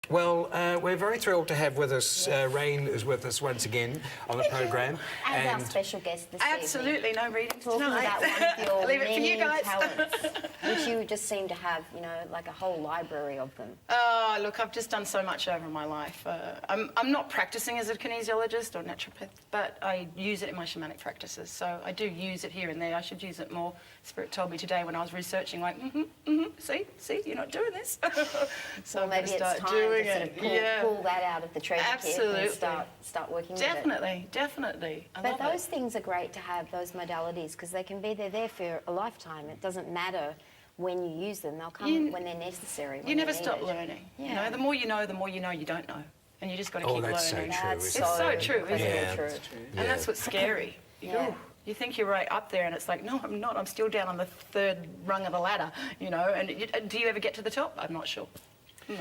Well, we're very thrilled to have with us, Rayne is with us once again on the programme. And our special guest this Absolutely, evening. no reading Talking tonight. about one of your Leave it for you many guys. talents, which you just seem to have, you know, like a whole library of them. Oh, look, I've just done so much over my life. I'm not practising as a kinesiologist or naturopath, but I use it in my shamanic practices. So I do use it here and there. I should use it more. Spirit told me today when I was researching, like, see, you're not doing this. So well, maybe it's time to sort of pull that out of the treasure kit and start working with it. Definitely. But those things are great to have, those modalities, because they can be there for a lifetime. It doesn't matter when you use them. They'll come when they're necessary. You never stop learning. Yeah. You know, the more you know you don't know. And you just got to keep that's learning. So true, it's so true, isn't it? True. And that's what's scary. You think you're right up there, and it's like, no, I'm not. I'm still down on the third rung of the ladder, you know. And do you ever get to the top? I'm not sure.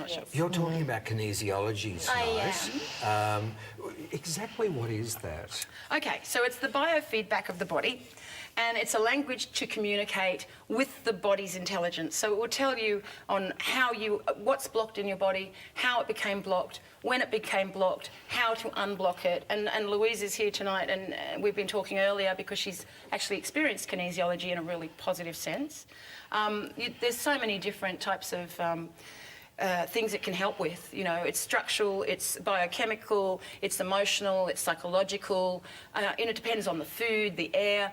Sure. You're talking about kinesiology tonight. I am. Exactly what is that? Okay, so it's the biofeedback of the body, and it's a language to communicate with the body's intelligence. So it will tell you on what's blocked in your body, how it became blocked, when it became blocked, how to unblock it. And Louise is here tonight, and we've been talking earlier because she's actually experienced kinesiology in a really positive sense. There's so many different types of things it can help with. You know, it's structural, it's biochemical, it's emotional, it's psychological, and it depends on the food, the air.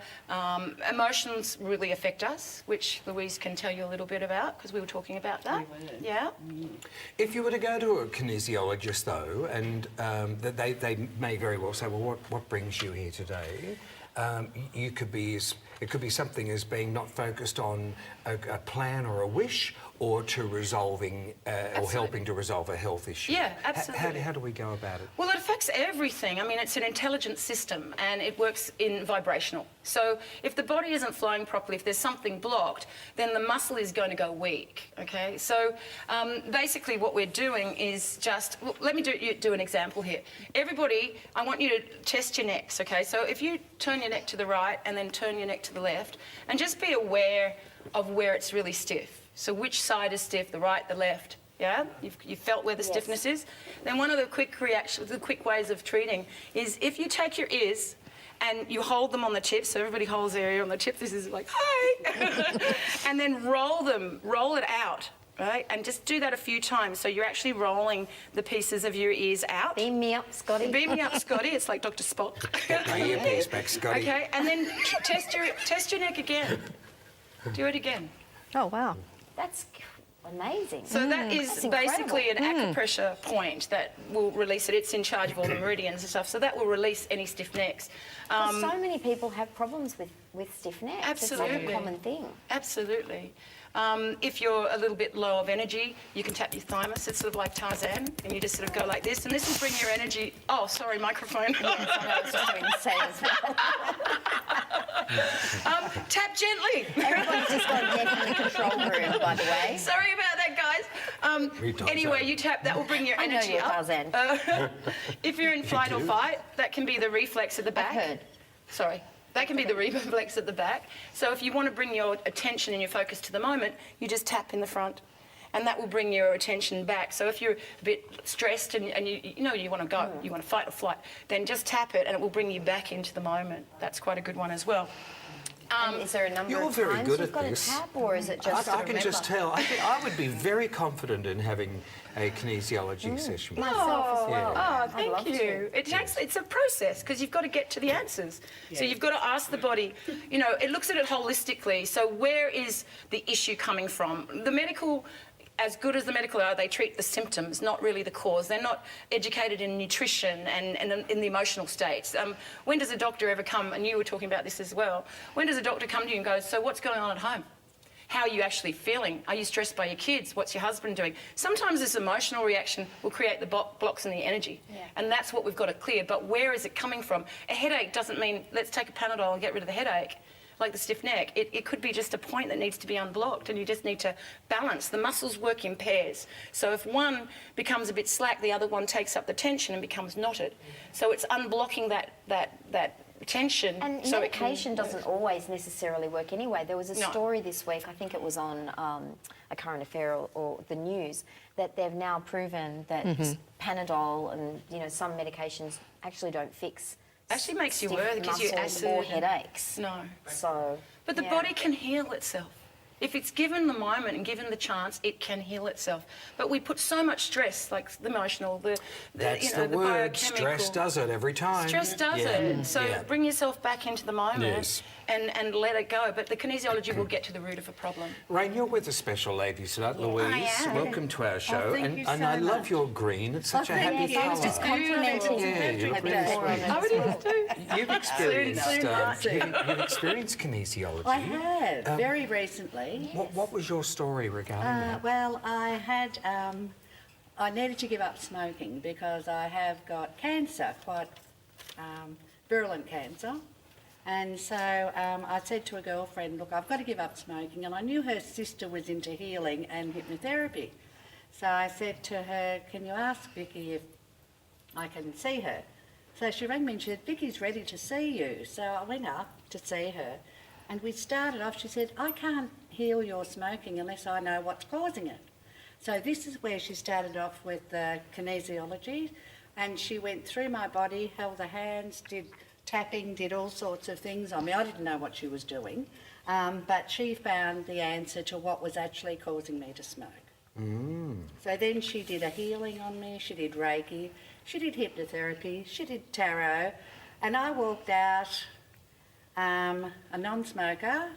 Emotions really affect us, which Louise can tell you a little bit about, because we were talking about that. Yeah. If you were to go to a kinesiologist, though, and they may very well say, well, what brings you here today? It could be something as being not focused on a plan or a wish, or to resolving or helping to resolve a health issue. Yeah, absolutely. How do we go about it? Well, it affects everything. I mean, it's an intelligent system, and it works in vibrational. So if the body isn't flowing properly, if there's something blocked, then the muscle is going to go weak, okay? So basically what we're doing is let me do an example here. Everybody, I want you to test your necks, okay? So if you turn your neck to the right and then turn your neck to the left, and just be aware of where it's really stiff. So which side is stiff, the right, the left? Yeah, you've felt where the stiffness is. Then one of the quick ways of treating is if you take your ears and you hold them on the tip, so everybody holds their ear on the tip. This is like, hi, and then roll it out, right? And just do that a few times. So you're actually rolling the pieces of your ears out. Beam me up, Scotty. Beam me up, Scotty. It's like Dr. Spock. Get my earpiece back, Scotty. Okay, and then test your neck again. Do it again. Oh wow, that's amazing. So that is basically an acupressure point that will release it. It's in charge of all the meridians and stuff, so that will release any stiff necks. So many people have problems with stiff necks. Absolutely. It's like a common thing. Absolutely. If you're a little bit low of energy, you can tap your thymus. It's sort of like Tarzan, and you just sort of go like this, and this will bring your energy... Oh, sorry, microphone. Yes, I know, I was just doing the same as well. Tap gently. Everyone's just got death in the control room, by the way. Sorry about that, guys. Anyway, you tap, that will bring your energy up. Tarzan. If you're in flight or fight, that can be the reflex at the back. I've heard. Sorry. That can be the reflex at the back. So if you want to bring your attention and your focus to the moment, you just tap in the front, and that will bring your attention back. So if you're a bit stressed and you know you want to go, you want to fight or flight, then just tap it and it will bring you back into the moment. That's quite a good one as well. Is there a number You're of very times good you've at got this. to tap, or is it just I can just tell. I would be very confident in having a kinesiology session. Myself as well. Oh, thank you. It's a process, because you've got to get to the answers. So you've got to ask the body, you know, it looks at it holistically. So where is the issue coming from? The medical, as good as the medical are, they treat the symptoms, not really the cause. They're not educated in nutrition and in the emotional states. When does a doctor ever come, and you were talking about this as well, when does a doctor come to you and go, so what's going on at home? How are you actually feeling? Are you stressed by your kids? What's your husband doing? Sometimes this emotional reaction will create the blocks in the energy. And that's what we've got to clear. But where is it coming from? A headache doesn't mean let's take a Panadol and get rid of the headache, like the stiff neck. It could be just a point that needs to be unblocked, and you just need to balance. The muscles work in pairs. So if one becomes a bit slack, the other one takes up the tension and becomes knotted. So it's unblocking that tension. And so it can medication doesn't always necessarily work anyway. There was a No. story this week, I think it was on a current affair or the news, that they've now proven that Panadol and some medications actually don't fix. Actually makes you stiff worse, it gives you muscles acid or and- headaches. No. So, But the yeah. body can heal itself. If it's given the moment and given the chance, it can heal itself. But we put so much stress, like the emotional, That's the word. biochemical. Stress does it every time. Stress does it. So Yeah. bring yourself back into the moment Yes. and let it go. But the kinesiology will get to the root of a problem. Rayne, you're with a special lady tonight, Louise. I am. Welcome to our show. thank and you and so I love much. your green. It's such a happy Yes, I was colour. just complimenting Yeah, you look really Beautiful. sweet. Oh, it is too. You've experienced, Soon, you've experienced kinesiology. I have, very recently. What was your story regarding that? Well, I needed to give up smoking because I have got cancer, quite virulent cancer. And so I said to a girlfriend, look, I've got to give up smoking. And I knew her sister was into healing and hypnotherapy. So I said to her, can you ask Vicky if I can see her? So she rang me and she said, Vicky's ready to see you. So I went up to see her and we started off, she said, I can't heal your smoking unless I know what's causing it. So this is where she started off with kinesiology, and she went through my body, held the hands, did tapping, did all sorts of things on me. I didn't know what she was doing, but she found the answer to what was actually causing me to smoke. So then she did a healing on me, she did Reiki, she did hypnotherapy, she did tarot, and I walked out a non-smoker.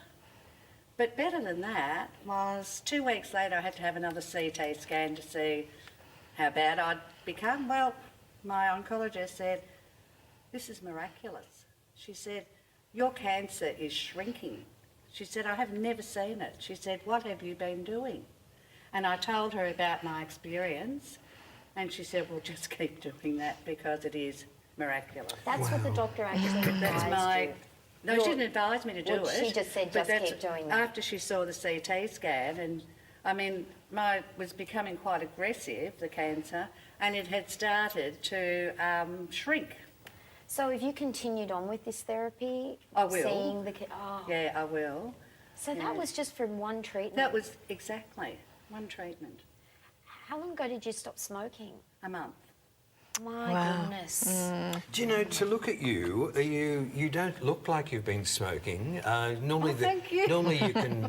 But better than that was 2 weeks later I had to have another CT scan to see how bad I'd become. Well, my oncologist said, this is miraculous. She said, your cancer is shrinking. She said, I have never seen it. She said, what have you been doing? And I told her about my experience, and she said, well, just keep doing that because it is miraculous. That's what the doctor actually advised That's my... you. No, she didn't advise me to do Well, it. she just said, but just keep doing that. After she saw the CT scan, and I mean, was becoming quite aggressive, the cancer, and it had started to shrink. So have you continued on with this therapy? I will. Seeing the Yeah, I will. So that was just from one treatment? That was exactly one treatment, How long ago did you stop smoking? a month. My goodness. Do you know, to look at you, you don't look like you've been smoking. Normally, thank you. normally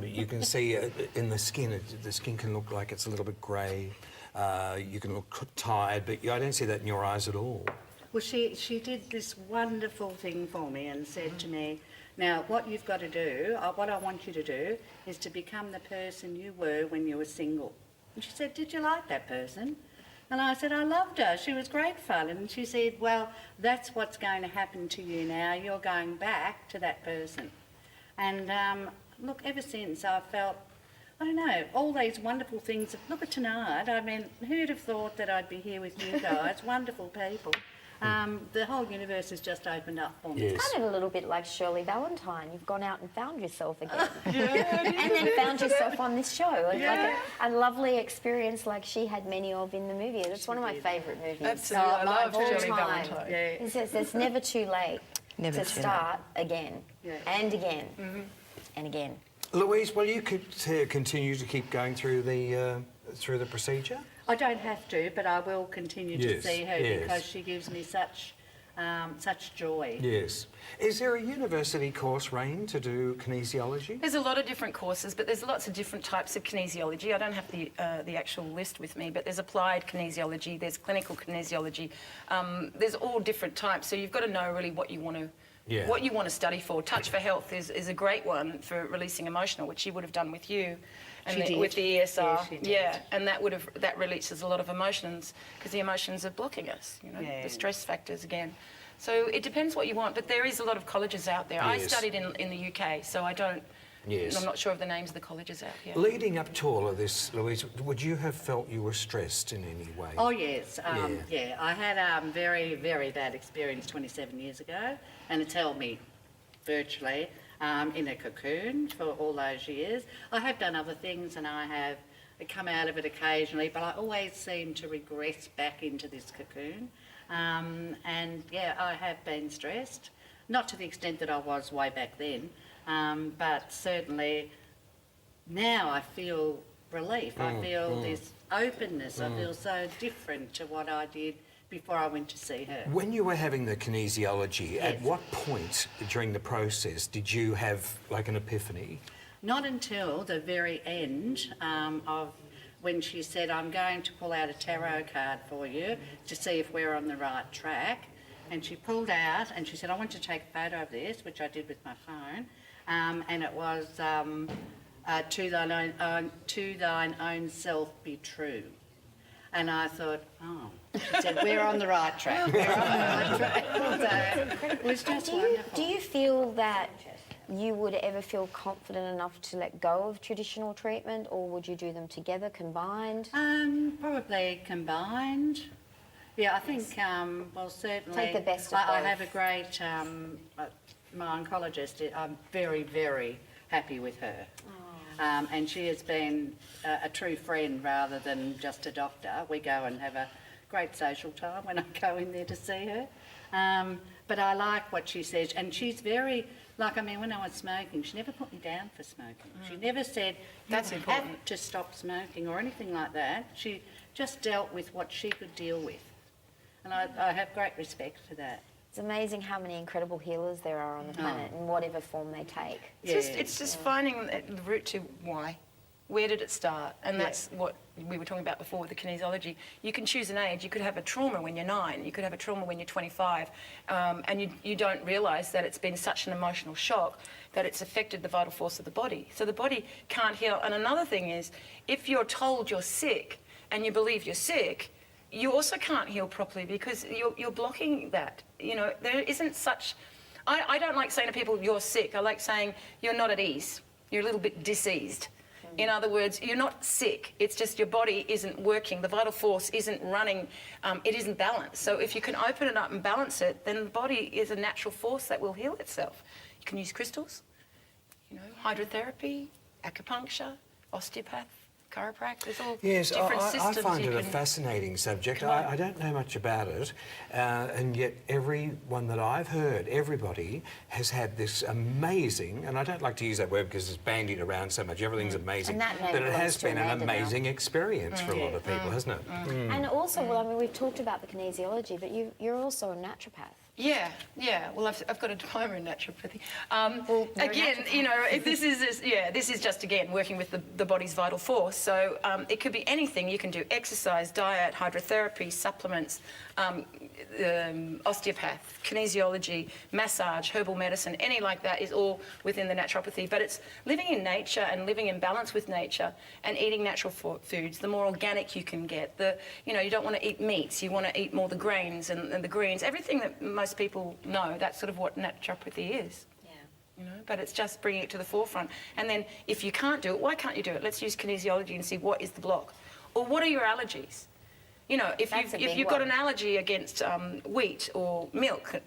you can see in the skin. The skin can look like it's a little bit grey. You can look tired, but I don't see that in your eyes at all. Well, she did this wonderful thing for me and said to me, now what you've got to do, what I want you to do, is to become the person you were when you were single. And she said, did you like that person? And I said, I loved her. She was great fun. And she said, well, that's what's going to happen to you now. You're going back to that person. And look, ever since I've felt, I don't know, all these wonderful things. Look at tonight. I mean, who'd have thought that I'd be here with you guys? Wonderful people. The whole universe has just opened up for me. Yes. It's kind of a little bit like Shirley Valentine. You've gone out and found yourself again. And then found yourself on this show. It's like a lovely experience like she had many of in the movie. It's one of my favourite movies. Absolutely. I love all Shirley time. Valentine. Yeah. It says it's never too late Never to too start again Yeah. and again and again. Louise, will you continue to keep going through the procedure? I don't have to, but I will continue to Yes, see her yes. because she gives me such joy. Yes. Is there a university course, Rayne, to do kinesiology? There's a lot of different courses, but there's lots of different types of kinesiology. I don't have the actual list with me, but there's applied kinesiology, there's clinical kinesiology. There's all different types, so you've got to know really what you want to what you want to study for. Touch for Health is a great one for releasing emotional, which she would have done with you. And She did. with the ESR, Yeah, she did. and that releases a lot of emotions because the emotions are blocking us, Yeah. the stress factors again. So it depends what you want, but there is a lot of colleges out there. I Yes. studied in the UK, so I don't. Yes. I'm not sure of the names of the colleges out here. Leading up to all of this, Louise, would you have felt you were stressed in any way? Oh yes, yeah. I had a very, very bad experience 27 years ago, and it's held me virtually in a cocoon for all those years. I have done other things, and I have come out of it occasionally, but I always seem to regress back into this cocoon. And yeah, I have been stressed. not to the extent that I was way back then, but certainly now I feel relief. I feel this openness. I feel so different to what I did before I went to see her. When you were having the kinesiology, at Yes. what point during the process did you have like an epiphany? Not until the very end of when she said, I'm going to pull out a tarot card for you to see if we're on the right track. And she pulled out and she said, I want you to take a photo of this, which I did with my phone. And it was to thine own self be true. And I thought, oh, she said, we're on the right track. We're on the right track. So it was just wonderful. Do you feel that you would ever feel confident enough to let go of traditional treatment, or would you do them together, combined? Probably combined. Yeah, I think, well, certainly... Take the best of I both. have a great, my oncologist, I'm very, very happy with her. And she has been a true friend rather than just a doctor. We go and have a great social time when I go in there to see her. But I like what she says, and she's very, like, I mean, when I was smoking, she never put me down for smoking. She never said, That's you important. have to stop smoking or anything like that. She just dealt with what she could deal with. And I have great respect for that. It's amazing how many incredible healers there are on the planet in whatever form they take. It's just finding the root to why. Where did it start? And that's what we were talking about before with the kinesiology. You can choose an age. You could have a trauma when you're 9. You could have a trauma when you're 25. And you don't realise that it's been such an emotional shock that it's affected the vital force of the body. So the body can't heal. And another thing is, if you're told you're sick and you believe you're sick, you also can't heal properly because you're blocking that. You know, there isn't such... I don't like saying to people, you're sick. I like saying, you're not at ease. You're a little bit diseased. In other words, you're not sick. It's just your body isn't working. The vital force isn't running. It isn't balanced. So if you can open it up and balance it, then the body is a natural force that will heal itself. You can use crystals, you know, hydrotherapy, acupuncture, osteopath, chiropractic. There's all Yes, different I systems find you it a can... fascinating subject. I don't know much about it, and yet everyone that I've heard, everybody has had this amazing, and I don't like to use that word because it's bandied around so much, everything's amazing, And that name but it has belongs to been an Amanda now. amazing experience for a lot of people, hasn't it? And also, well, I mean, we've talked about the kinesiology, but you're also a naturopath. Yeah. Well, I've got a diploma in naturopathy. you're a Again, you know, if this is just again working with the body's vital force. So it could be anything. You can do exercise, diet, hydrotherapy, supplements, osteopath, kinesiology, massage, herbal medicine. Any like that is all within the naturopathy. But it's living in nature and living in balance with nature and eating natural foods. The more organic you can get, you don't want to eat meats. You want to eat more the grains and the greens. Everything that most people know, that's sort of what naturopathy is. You know, but it's just bringing it to the forefront. And then if you can't do it, why can't you do it? Let's use kinesiology and see what is the block. Or what are your allergies? You know, if you've got an allergy against wheat or milk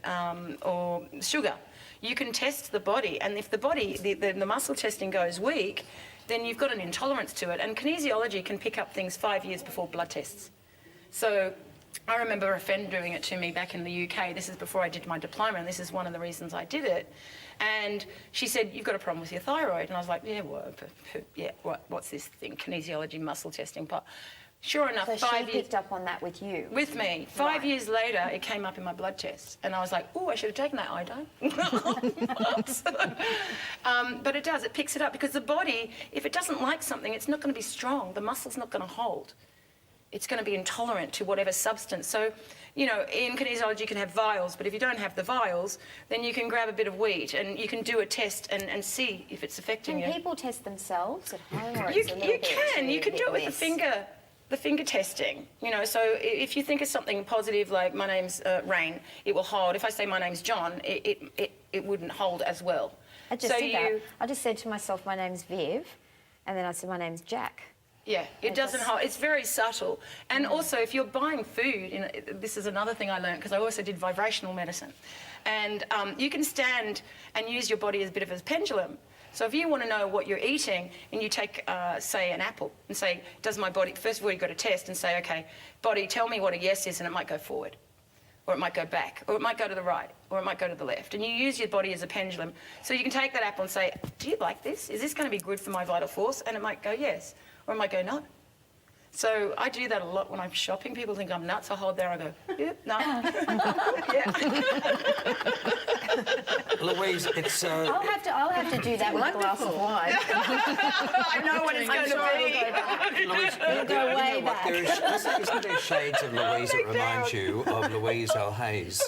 or sugar, you can test the body. And if the body, the muscle testing goes weak, then you've got an intolerance to it. And kinesiology can pick up things 5 years before blood tests. So I remember a friend doing it to me back in the UK. This is before I did my diploma, and this is one of the reasons I did it. And she said, you've got a problem with your thyroid. And I was like, what's this thing? Kinesiology, muscle testing. But sure enough, So 5 she years... picked up on that with you? With me. 5 years later, it came up in my blood test. And I was like, oh, I should have taken that iodine. But it does. It picks it up because the body, if it doesn't like something, it's not going to be strong. The muscle's not going to hold. It's going to be intolerant to whatever substance. So, you know, in kinesiology you can have vials, but if you don't have the vials, then you can grab a bit of wheat and you can do a test and see if it's affecting you. Can people test themselves at home? Or You it's a little bit can. You can do it with hit-and-miss? the finger testing. You know, so if you think of something positive, like my name's Rayne, it will hold. If I say my name's John, it wouldn't hold as well. I just did that. I just said to myself, my name's Viv, and then I said, my name's Jack. Yeah, it doesn't hold. It's very subtle. And also, if you're buying food, you know, this is another thing I learned because I also did vibrational medicine. And you can stand and use your body as a bit of a pendulum. So if you want to know what you're eating and you take, say, an apple and say, does my body... First of all, you've got to test and say, OK, body, tell me what a yes is, and it might go forward. or it might go back, or it might go to the right, or it might go to the left. And you use your body as a pendulum. So you can take that apple and say, do you like this? Is this going to be good for my vital force? And it might go yes, or it might go no. So I do that a lot when I'm shopping. People think I'm nuts. I hold there and I go, yeah, no. Yeah. Louise, it's... I'll have to do that with a glass of wine. I know what it's going to be. Louise, We'll go way you know what, back. isn't there shades of Louise that remind you of Louise Hayes?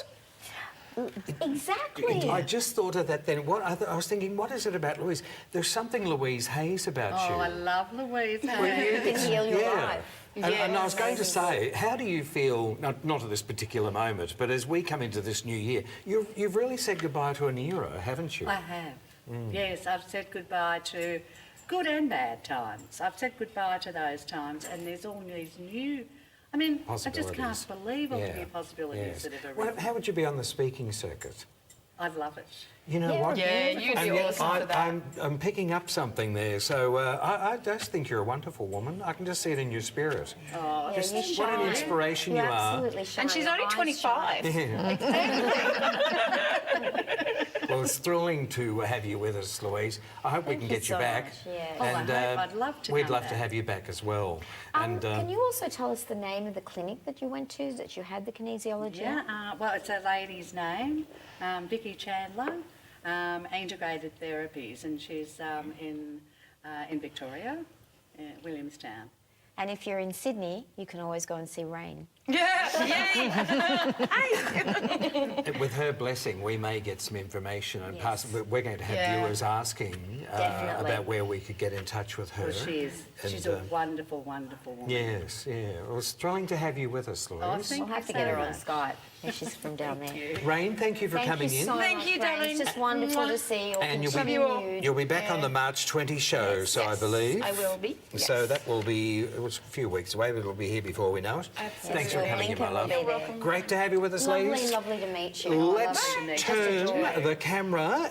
Exactly. I just thought of that then. I was thinking, what is it about Louise? There's something Louise Hayes about you. Oh, I love Louise. You can heal your life. And I was going to say, how do you feel, not at this particular moment, but as we come into this new year, you've really said goodbye to an era, haven't you? I have. Yes, I've said goodbye to good and bad times. I've said goodbye to those times, and there's all these new... I mean, I just can't believe all the new possibilities that have arisen. How would you be on the speaking circuit? I'd love it. You know what? Yeah, you'd be awesome for that. I'm picking up something there. So I just think you're a wonderful woman. I can just see it in your spirit. Oh, Yeah, you What shine. an inspiration you are. Absolutely shine. And she's only Your eyes 25. shine. Well, it's thrilling to have you with us, Louise. I hope we Thank can you get you so back. much, yeah. Oh, I hope. I'd love to We'd come love to back. have you back as well. Can you also tell us the name of the clinic that you went to, that you had the kinesiology? Yeah, well, it's a lady's name, Vicky Chandler, Integrated Therapies, and she's in Victoria, Williamstown. And if you're in Sydney, you can always go and see Rayne. Yeah, yay! With her blessing, we may get some information and Yes. we're going to have Yeah. viewers asking Definitely. about where we could get in touch with her. Well, she is. She's And, a wonderful, wonderful woman. Yes, yeah. Well, it's thrilling to have you with us, Louise. Oh, thank We'll have to you get so her on much. Skype. Yeah, she's from down there. Rayne, thank you for Thank coming you in. so Thank much, you, Rayne. darling. It's just wonderful to see your And you'll be- continued. You'll be back on the March 20 show, so I believe. I will be. So yes. that will be, it was a few weeks away, but it'll be here before we know it. Absolutely. Thanks for Yes, coming in, my Lincoln will love. be there. welcome. Great to have you with us, Lovely, ladies. lovely to meet you. Let's Lovely to meet you. Just turn enjoy. the camera